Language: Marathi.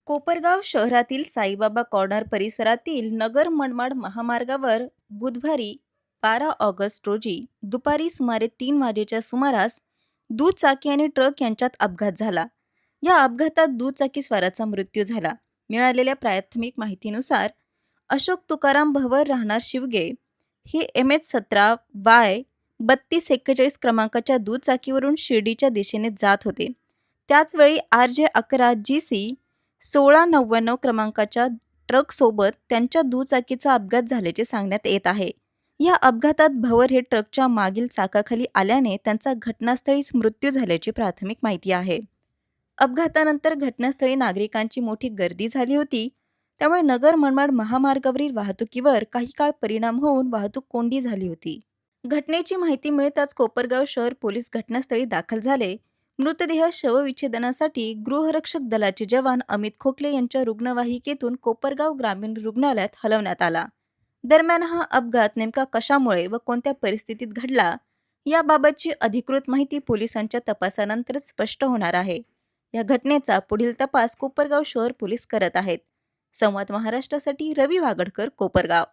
कोपरगाव शहरातील साईबाबा कॉर्नर परिसरातील नगर मनमाड महामार्गावर बुधवारी 12 ऑगस्ट रोजी दुपारी सुमारे 3 वाजेच्या सुमारास दुचाकी आणि ट्रक यांच्यात अपघात झाला. या अपघातात दुचाकीस्वाराचा मृत्यू झाला. मिळालेल्या प्राथमिक माहितीनुसार अशोक तुकाराम भवर राहणार शिवगे हे MH17Y3241 क्रमांकाच्या दुचाकीवरून शिर्डीच्या दिशेने जात होते. त्याचवेळी RJ11 GC 1699 क्रमांकाच्या ट्रकसोबत त्यांच्या दुचाकीचा अपघात झाल्याचे सांगण्यात येत आहे. या अपघातात भवर हे ट्रकच्या मागील चाकाखाली आल्याने त्यांचा घटनास्थळीच मृत्यू झाल्याची प्राथमिक माहिती आहे. अपघातानंतर घटनास्थळी नागरिकांची मोठी गर्दी झाली होती. त्यामुळे नगर मनमाड महामार्गावरील वाहतुकीवर काही काळ परिणाम होऊन वाहतूक कोंडी झाली होती. घटनेची माहिती मिळताच कोपरगाव शहर पोलीस घटनास्थळी दाखल झाले. मृतदेह शवविच्छेदनासाठी गृहरक्षक दलाचे जवान अमित खोकले यांच्या रुग्णवाहिकेतून कोपरगाव ग्रामीण रुग्णालयात हलवण्यात आला. दरम्यान हा अपघात नेमका कशामुळे व कोणत्या परिस्थितीत घडला याबाबतची अधिकृत माहिती पोलिसांच्या तपासानंतरच स्पष्ट होणार आहे. या घटनेचा पुढील तपास कोपरगाव शहर पोलीस करत आहेत. संवाद महाराष्ट्रासाठी रवी वागडकर, कोपरगाव.